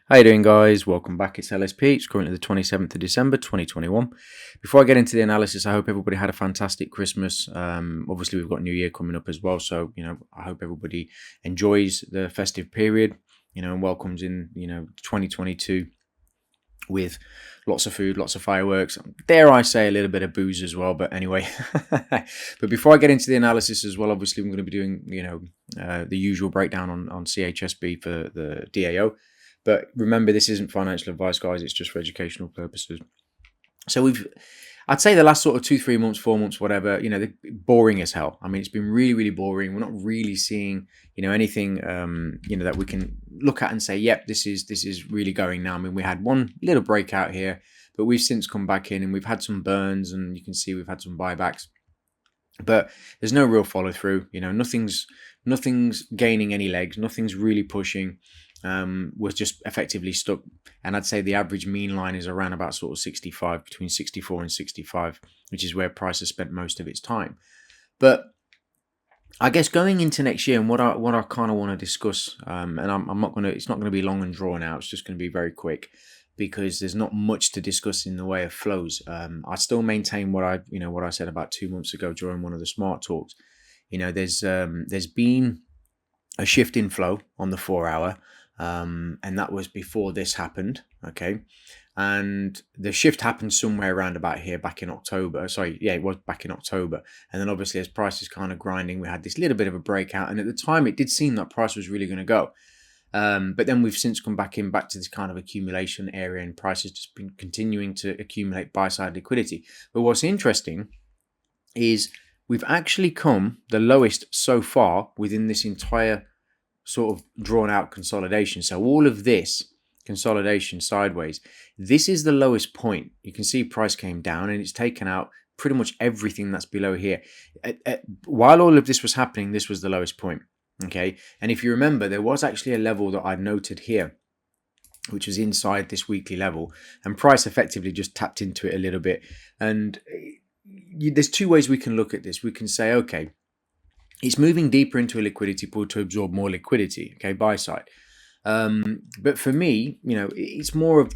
How you doing, guys? Welcome back. It's LSP. It's currently the 27th of December 2021. Before I get into the analysis, I hope everybody had a fantastic Christmas. Obviously we've got New Year coming up as well, so I hope everybody enjoys the festive period, and welcomes in 2022 with lots of food, lots of fireworks, dare I say a little bit of booze as well, but anyway. But before I get into the analysis as well, obviously I'm going to be doing the usual breakdown on CHSB for the DAO. But remember, this isn't financial advice, guys. It's just for educational purposes. So I'd say the last sort of 2, 3 months, 4 months, whatever, they're boring as hell. I mean, it's been really, really boring. We're not really seeing, anything, that we can look at and say, yep, this is really going now. I mean, we had one little breakout here, but we've since come back in and we've had some burns, and you can see we've had some buybacks. But there's no real follow through. Nothing's gaining any legs. Nothing's really pushing. We're just effectively stuck. And I'd say the average mean line is around about sort of 65, between 64 and 65, which is where price has spent most of its time. But I guess going into next year, and what I kind of want to discuss, and it's not going to be long and drawn out. It's just going to be very quick, because there's not much to discuss in the way of flows. I still maintain what I said about 2 months ago during one of the smart talks. There's been a shift in flow on the 4 hour, and that was before this happened. Okay, and the shift happened somewhere around about here back in October. It was back in October. And then obviously as price is kind of grinding, we had this little bit of a breakout, and at the time it did seem that price was really going to go. But then we've since come back to this kind of accumulation area, and price has just been continuing to accumulate buy-side liquidity. But what's interesting is we've actually come the lowest so far within this entire sort of drawn out consolidation. So all of this consolidation sideways, this is the lowest point. You can see price came down and it's taken out pretty much everything that's below here. While all of this was happening, this was the lowest point. Okay, and if you remember, there was actually a level that I noted here, which was inside this weekly level, and price effectively just tapped into it a little bit. And there's two ways we can look at this. We can say, okay, it's moving deeper into a liquidity pool to absorb more liquidity, okay, buy side. But for me, it's more of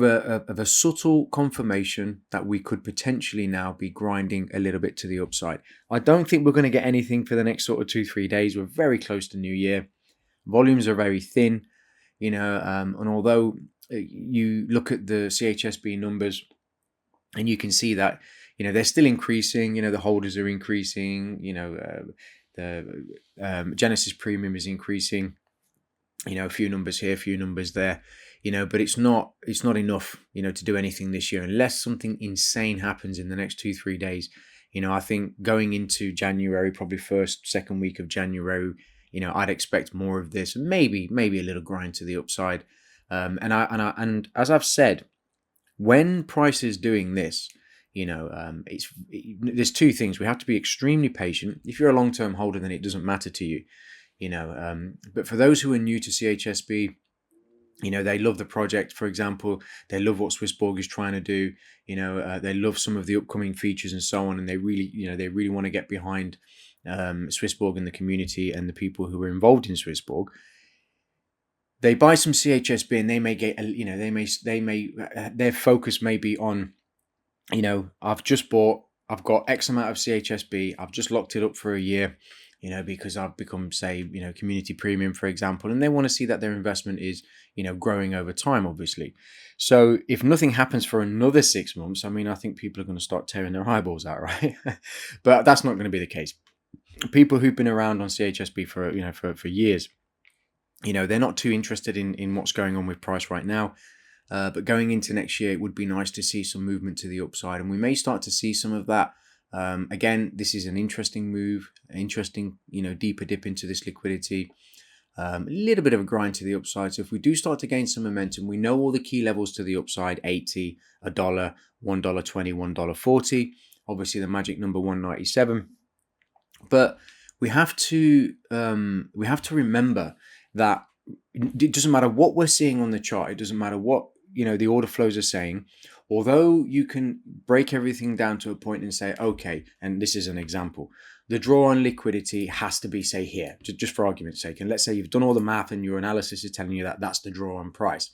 a subtle confirmation that we could potentially now be grinding a little bit to the upside. I don't think we're going to get anything for the next sort of 2-3 days. We're very close to New Year. Volumes are very thin, and although you look at the CHSB numbers and you can see that, they're still increasing, the holders are increasing, the Genesis premium is increasing, a few numbers here, a few numbers there. But it's not enough, to do anything this year unless something insane happens in the next 2-3 days. I think going into January, probably second week of January, I'd expect more of this, maybe a little grind to the upside. And as I've said, when price is doing this, there's two things. We have to be extremely patient. If you're a long-term holder, then it doesn't matter to you, but for those who are new to CHSB, they love the project, for example. They love what Swissborg is trying to do. They love some of the upcoming features and so on. And they really want to get behind Swissborg and the community and the people who are involved in Swissborg. They buy some CHSB and they may get, their focus may be on, I've just bought, I've got X amount of CHSB. I've just locked it up for a year. Because I've become, say, community premium, for example, and they want to see that their investment is, growing over time, obviously. So if nothing happens for another 6 months, I think people are going to start tearing their eyeballs out, right? But that's not going to be the case. People who've been around on CHSB for years, they're not too interested in what's going on with price right now. But going into next year, it would be nice to see some movement to the upside, and we may start to see some of that. Again, this is an interesting move, deeper dip into this liquidity, a little bit of a grind to the upside. So if we do start to gain some momentum, we know all the key levels to the upside: 80, $1, $1.20, $1.40. Obviously, the magic number 197. But we have to remember that it doesn't matter what we're seeing on the chart. It doesn't matter what the order flows are saying. although you can break everything down to a point and say, okay, and this is an example, the draw on liquidity has to be, say, here, just for argument's sake. And let's say you've done all the math and your analysis is telling you that that's the draw on price.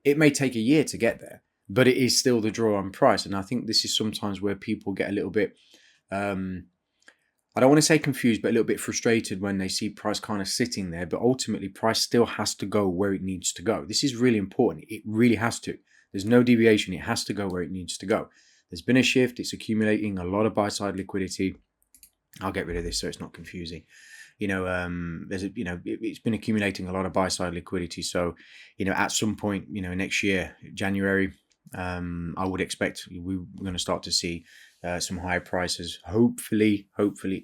It may take a year to get there, but it is still the draw on price. And I think this is sometimes where people get a little bit, I don't want to say confused, but a little bit frustrated when they see price kind of sitting there. But ultimately, price still has to go where it needs to go. This is really important. It really has to. There's no deviation. It has to go where it needs to go. There's been a shift. It's accumulating a lot of buy-side liquidity. I'll get rid of this so it's not confusing. It's been accumulating a lot of buy-side liquidity. So, at some point, next year, January, I would expect we're going to start to see some higher prices, hopefully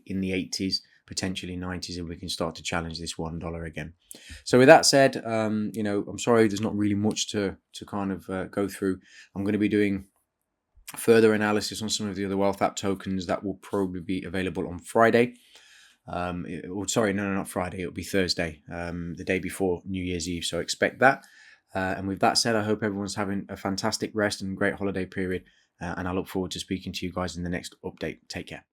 in the 80s, potentially 90s, and we can start to challenge this $1 again. So with that said, I'm sorry there's not really much to kind of go through. I'm going to be doing further analysis on some of the other wealth app tokens that will probably be available on Friday. Not Friday, it'll be Thursday, the day before New Year's Eve, so expect that. And with that said, I hope everyone's having a fantastic rest and great holiday period, and I look forward to speaking to you guys in the next update. Take care.